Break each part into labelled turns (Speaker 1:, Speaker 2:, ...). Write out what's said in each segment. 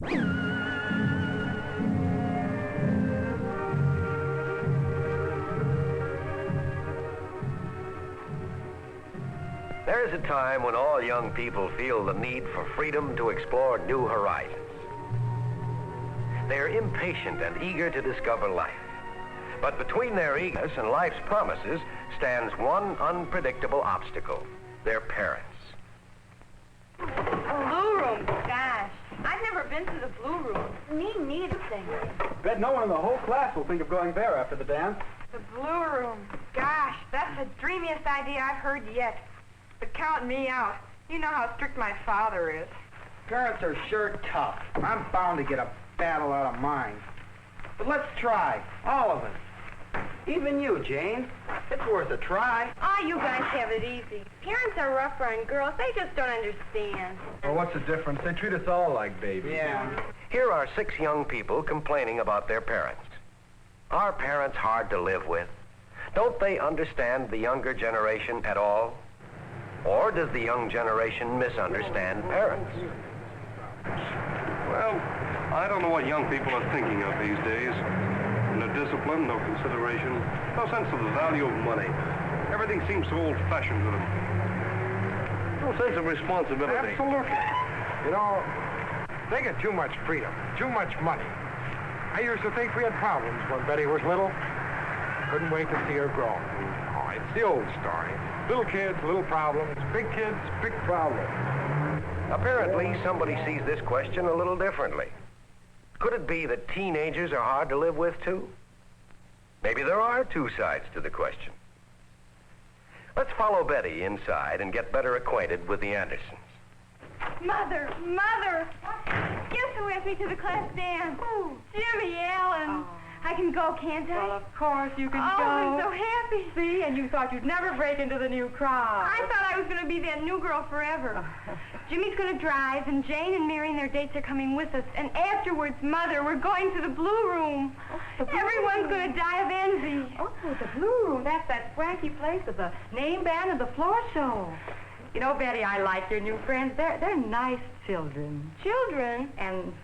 Speaker 1: There is a time when all young people feel the need for freedom to explore new horizons. They are impatient and eager to discover life. But between their eagerness and life's promises stands one unpredictable obstacle: their parents.
Speaker 2: Blue room, gosh. I've never been to the blue room. Me neither.
Speaker 3: Bet no one in the whole class will think of going there after the dance.
Speaker 2: The blue room, gosh, that's the dreamiest idea I've heard yet. But count me out. You know how strict my father is.
Speaker 3: Parents are sure tough. I'm bound to get a battle out of mine. But let's try, all of us. Even you, Jane. It's worth a try.
Speaker 2: Oh, you guys have it easy. Parents are rougher on girls. They just don't understand.
Speaker 4: Well, what's the difference? They treat us all like babies.
Speaker 3: Yeah.
Speaker 1: Here are 6 young people complaining about their parents. Are parents hard to live with? Don't they understand the younger generation at all? Or does the young generation misunderstand parents?
Speaker 5: Well, I don't know what young people are thinking of these days. No discipline, no consideration, no sense of the value of money. Everything seems so old-fashioned to them. No sense of responsibility.
Speaker 4: Absolutely. You know, they get too much freedom, too much money. I used to think we had problems when Betty was little. Couldn't wait to see her grow. Oh, it's the old story. Little kids, little problems. Big kids, big problems.
Speaker 1: Apparently, somebody sees this question a little differently. Could it be that teenagers are hard to live with, too? Maybe there are 2 sides to the question. Let's follow Betty inside and get better acquainted with the Andersons.
Speaker 2: Mother! Guess who asked me to the class dance? Who? Jimmy Allen. Oh. I can go, can't I?
Speaker 6: Well, of course you can go.
Speaker 2: I'm so happy.
Speaker 6: See, and you thought you'd never break into the new crowd.
Speaker 2: I thought I was going to be that new girl forever. Jimmy's going to drive, and Jane and Mary and their dates are coming with us. And afterwards, Mother, we're going to the blue room.
Speaker 6: The blue
Speaker 2: Everyone's
Speaker 6: room.
Speaker 2: going to die of envy.
Speaker 6: Oh, the blue room. That's that swanky place with the name band and the floor show. You know, Betty, I like your new friends. They're nice children.
Speaker 2: Children?
Speaker 6: And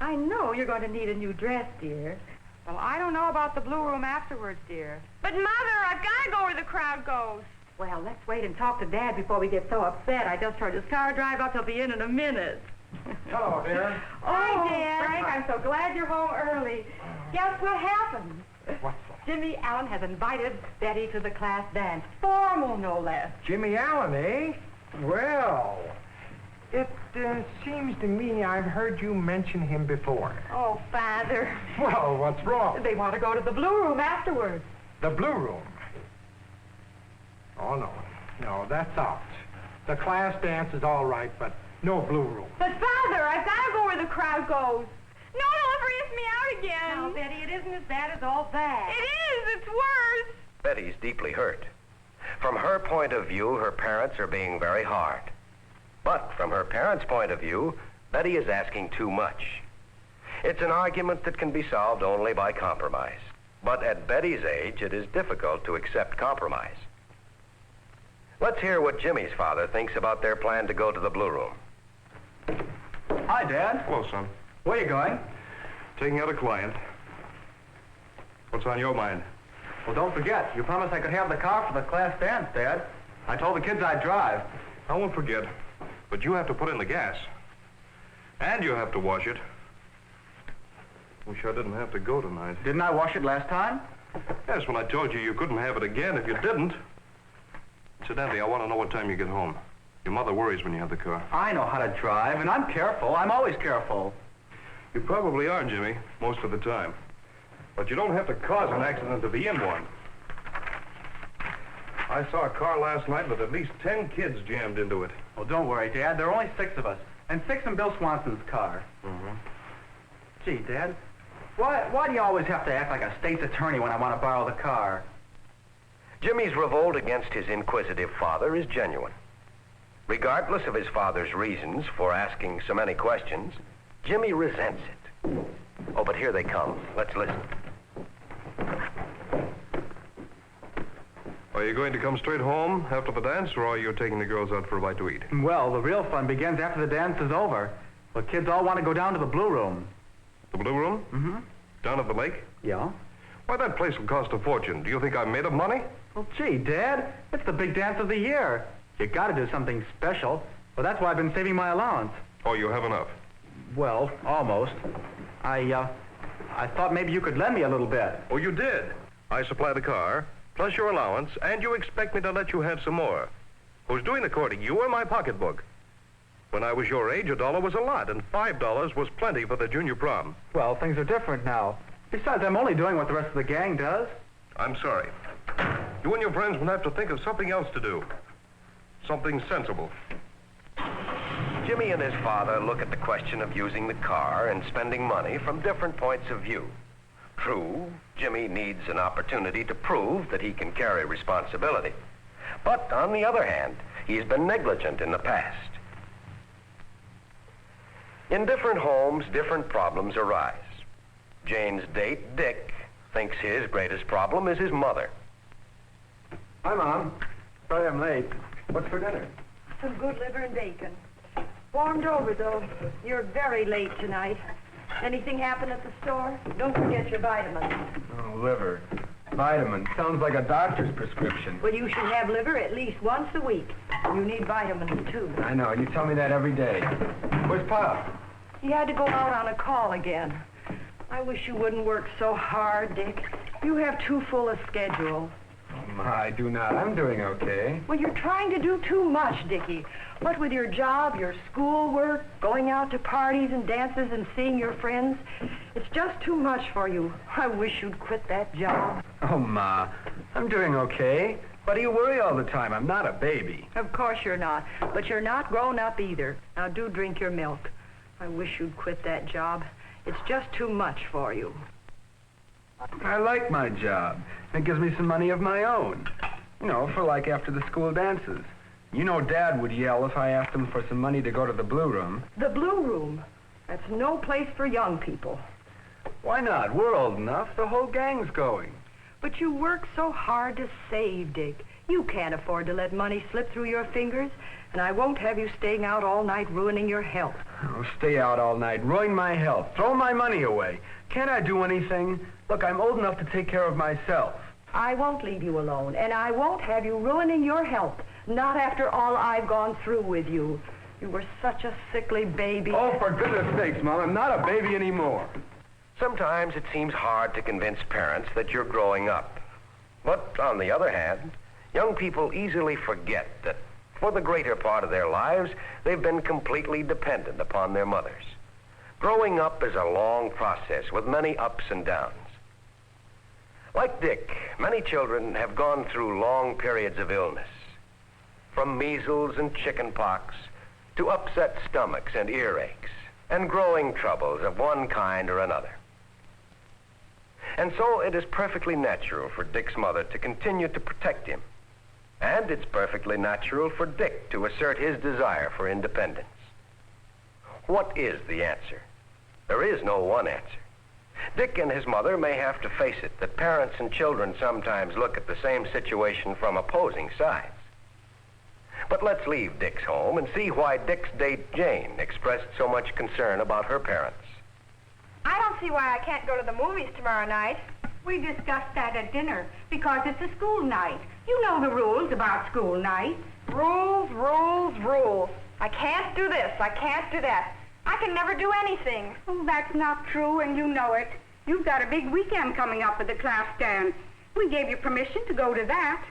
Speaker 6: I know you're going to need a new dress, dear. Well, I don't know about the blue room afterwards, dear.
Speaker 2: But, Mother, I've got to go where the crowd goes.
Speaker 6: Well, let's wait and talk to Dad before we get so upset. I just heard his car drive up. He'll be in a minute.
Speaker 4: Hello, dear.
Speaker 2: Hi, Dad.
Speaker 6: Frank, I'm so glad you're home early. Guess what happened?
Speaker 4: What's that?
Speaker 6: Jimmy Allen has invited Betty to the class dance. Formal, no less.
Speaker 4: Jimmy Allen, eh? Well, it seems to me I've heard you mention him before.
Speaker 2: Oh, Father.
Speaker 4: Well, what's wrong?
Speaker 6: They want to go to the blue room afterwards.
Speaker 4: The blue room? Oh, no, that's out. The class dance is all right, but no blue room.
Speaker 2: But, Father, I've got to go where the crowd goes. No, don't ever ask me out again.
Speaker 6: Now, Betty, it isn't as bad as all that.
Speaker 2: It is. It's worse.
Speaker 1: Betty's deeply hurt. From her point of view, her parents are being very hard. But from her parents' point of view, Betty is asking too much. It's an argument that can be solved only by compromise. But at Betty's age, it is difficult to accept compromise. Let's hear what Jimmy's father thinks about their plan to go to the blue room.
Speaker 3: Hi, Dad.
Speaker 5: Hello, son.
Speaker 3: Where are you going?
Speaker 5: Taking out a client. What's on your mind?
Speaker 3: Well, don't forget, you promised I could have the car for the class dance, Dad. I told the kids I'd drive.
Speaker 5: I won't forget. But you have to put in the gas. And you have to wash it. Wish I didn't have to go tonight.
Speaker 3: Didn't I wash it last time?
Speaker 5: Yes, when I told you you couldn't have it again if you didn't. Incidentally, I want to know what time you get home. Your mother worries when you have the car.
Speaker 3: I know how to drive, and I'm careful. I'm always careful.
Speaker 5: You probably are, Jimmy, most of the time. But you don't have to cause an accident to be in one. I saw a car last night with at least 10 kids jammed into it.
Speaker 3: Well, don't worry, Dad. There are only 6 of us, and 6 in Bill Swanson's car.
Speaker 5: Mm-hmm.
Speaker 3: Gee, Dad, why do you always have to act like a state's attorney when I want to borrow the car?
Speaker 1: Jimmy's revolt against his inquisitive father is genuine. Regardless of his father's reasons for asking so many questions, Jimmy resents it. Oh, but here they come. Let's listen.
Speaker 5: Are you going to come straight home after the dance, or are you taking the girls out for a bite to eat?
Speaker 3: Well, the real fun begins after the dance is over. Well, kids all want to go down to the Blue Room.
Speaker 5: The Blue Room?
Speaker 3: Mm-hmm.
Speaker 5: Down at the lake?
Speaker 3: Yeah?
Speaker 5: Why, that place will cost a fortune. Do you think I'm made of money?
Speaker 3: Well, gee, Dad, it's the big dance of the year. You got to do something special. Well, that's why I've been saving my allowance.
Speaker 5: Oh, you have enough.
Speaker 3: Well, almost. I thought maybe you could lend me a little bit.
Speaker 5: Oh, you did. I supply the car, plus your allowance, and you expect me to let you have some more. Who's doing the courting, you or my pocketbook? When I was your age, $1 was a lot, and $5 was plenty for the junior prom.
Speaker 3: Well, things are different now. Besides, I'm only doing what the rest of the gang does.
Speaker 5: I'm sorry. You and your friends will have to think of something else to do. Something sensible.
Speaker 1: Jimmy and his father look at the question of using the car and spending money from different points of view. True, Jimmy needs an opportunity to prove that he can carry responsibility. But on the other hand, he's been negligent in the past. In different homes, different problems arise. Jane's date, Dick, thinks his greatest problem is his mother.
Speaker 3: Hi, Mom. Sorry I'm late. What's for dinner?
Speaker 6: Some good liver and bacon. Warmed over, though. You're very late tonight. Anything happen at the store? Don't forget your vitamins.
Speaker 7: Oh, liver. Vitamin. Sounds like a doctor's prescription.
Speaker 6: Well, you should have liver at least once a week. You need vitamins, too.
Speaker 7: I know. You tell me that every day. Where's Pop?
Speaker 6: He had to go out on a call again. I wish you wouldn't work so hard, Dick. You have too full a schedule.
Speaker 7: Oh, Ma, I do not. I'm doing okay.
Speaker 6: Well, you're trying to do too much, Dickie. What with your job, your schoolwork, going out to parties and dances and seeing your friends, it's just too much for you. I wish you'd quit that job.
Speaker 7: Oh, Ma, I'm doing okay. Why do you worry all the time? I'm not a baby.
Speaker 6: Of course you're not, but you're not grown up either. Now do drink your milk. I wish you'd quit that job. It's just too much for you.
Speaker 7: I like my job. It gives me some money of my own. You know, for like after the school dances. You know Dad would yell if I asked him for some money to go to the Blue Room.
Speaker 6: The Blue Room? That's no place for young people.
Speaker 7: Why not? We're old enough. The whole gang's going.
Speaker 6: But you work so hard to save, Dick. You can't afford to let money slip through your fingers, and I won't have you staying out all night ruining your health.
Speaker 7: Oh, stay out all night, ruin my health, throw my money away. Can't I do anything? Look, I'm old enough to take care of myself.
Speaker 6: I won't leave you alone, and I won't have you ruining your health. Not after all I've gone through with you. You were such a sickly baby.
Speaker 7: Oh, for goodness sakes, Mom, I'm not a baby anymore.
Speaker 1: Sometimes it seems hard to convince parents that you're growing up. But on the other hand, young people easily forget that for the greater part of their lives, they've been completely dependent upon their mothers. Growing up is a long process with many ups and downs. Like Dick, many children have gone through long periods of illness, from measles and chicken pox to upset stomachs and earaches and growing troubles of one kind or another. And so it is perfectly natural for Dick's mother to continue to protect him. And it's perfectly natural for Dick to assert his desire for independence. What is the answer? There is no one answer. Dick and his mother may have to face it that parents and children sometimes look at the same situation from opposing sides. But let's leave Dick's home and see why Dick's date, Jane, expressed so much concern about her parents.
Speaker 2: I don't see why I can't go to the movies tomorrow night. We discussed that at dinner because it's a school night. You know the rules about school night. Rules, rules, rules. I can't do this. I can't do that. I can never do anything. Oh, that's not true, and you know it. You've got a big weekend coming up with the class dance. We gave you permission to go to that.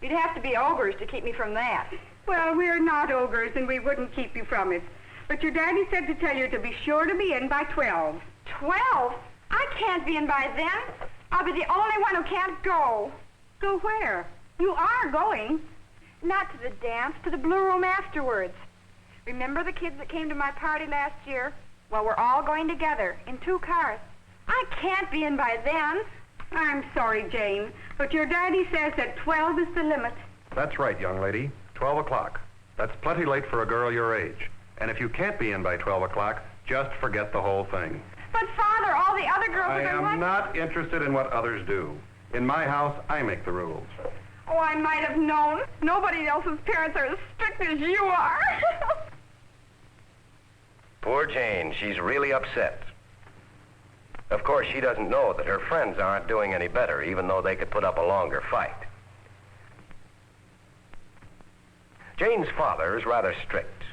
Speaker 6: You'd have to be ogres to keep me from that.
Speaker 2: Well, we're not ogres, and we wouldn't keep you from it. But your daddy said to tell you to be sure to be in by 12. 12? I can't be in by then. I'll be the only one who can't go. Go where? You are going. Not to the dance, to the Blue Room afterwards. Remember the kids that came to my party last year? Well, we're all going together in 2 cars. I can't be in by then. I'm sorry, Jane, but your daddy says that 12 is the limit.
Speaker 5: That's right, young lady. 12 o'clock. That's plenty late for a girl your age. And if you can't be in by 12 o'clock, just forget the whole thing.
Speaker 2: But, Father, all the other girls
Speaker 5: I
Speaker 2: have been
Speaker 5: am not interested in what others do. In my house, I make the rules.
Speaker 2: Oh, I might have known. Nobody else's parents are as strict as you are.
Speaker 1: Poor Jane, she's really upset. Of course, she doesn't know that her friends aren't doing any better, even though they could put up a longer fight. Jane's father is rather strict.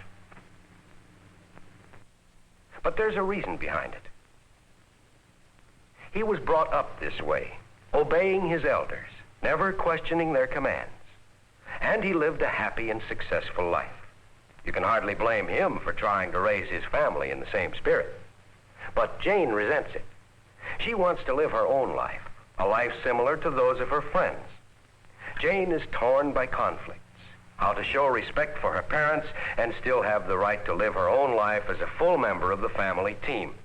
Speaker 1: But there's a reason behind it. He was brought up this way, obeying his elders, never questioning their commands. And he lived a happy and successful life. You can hardly blame him for trying to raise his family in the same spirit. But Jane resents it. She wants to live her own life, a life similar to those of her friends. Jane is torn by conflicts, how to show respect for her parents and still have the right to live her own life as a full member of the family team.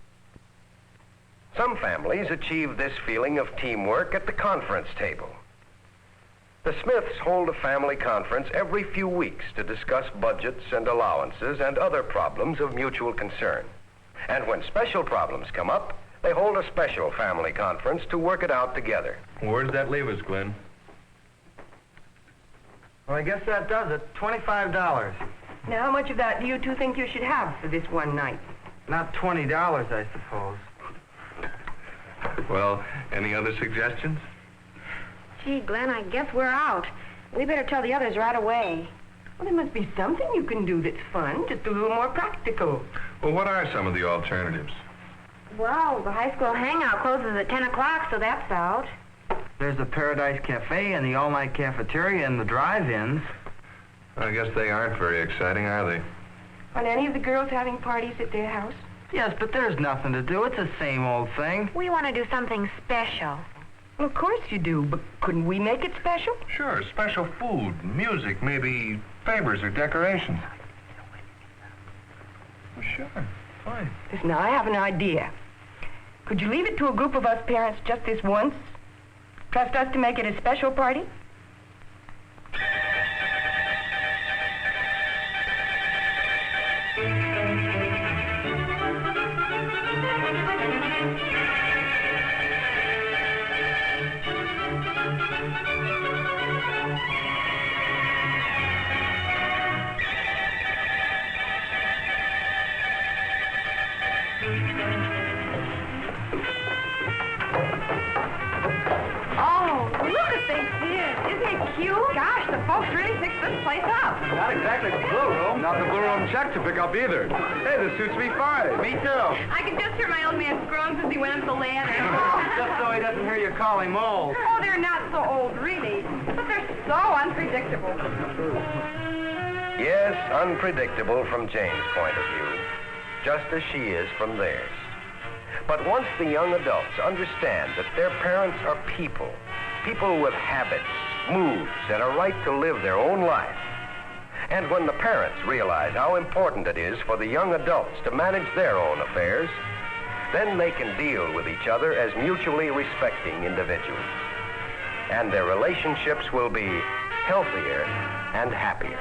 Speaker 1: Some families achieve this feeling of teamwork at the conference table. The Smiths hold a family conference every few weeks to discuss budgets and allowances and other problems of mutual concern. And when special problems come up, they hold a special family conference to work it out together.
Speaker 5: Where does that leave us, Glenn?
Speaker 3: Well, I guess that does it. $25.
Speaker 6: Now, how much of that do you two think you should have for this one night?
Speaker 3: Not $20, I suppose.
Speaker 5: Well, any other suggestions?
Speaker 2: Gee, Glenn, I guess we're out. We better tell the others right away.
Speaker 6: Well, there must be something you can do that's fun, just a little more practical.
Speaker 5: Well, what are some of the alternatives?
Speaker 2: Well, the high school hangout closes at 10 o'clock, so that's out.
Speaker 3: There's the Paradise Cafe and the all-night cafeteria and the drive-ins.
Speaker 5: I guess they aren't very exciting, are they?
Speaker 6: Are any of the girls having parties at their house?
Speaker 3: Yes, but there's nothing to do. It's the same old thing.
Speaker 2: We want to do something special.
Speaker 6: Well, of course you do, but couldn't we make it special?
Speaker 5: Sure, special food, music, maybe favors or decorations. Well, sure, fine.
Speaker 6: Listen, now, I have an idea. Could you leave it to a group of us parents just this once? Trust us to make it a special party?
Speaker 2: Gosh, the folks really fixed this place up.
Speaker 4: Not exactly the blue room. Not the blue room check to pick up either. Hey, this suits me fine.
Speaker 3: Me too.
Speaker 2: I could just hear my old man's groans as he went up the ladder.
Speaker 3: Just so he doesn't hear you call him old.
Speaker 2: Oh, they're not so old, really. But they're so unpredictable.
Speaker 1: Yes, unpredictable from Jane's point of view, just as she is from theirs. But once the young adults understand that their parents are people with habits, moods, and a right to live their own life, and when the parents realize how important it is for the young adults to manage their own affairs, then they can deal with each other as mutually respecting individuals. And their relationships will be healthier and happier.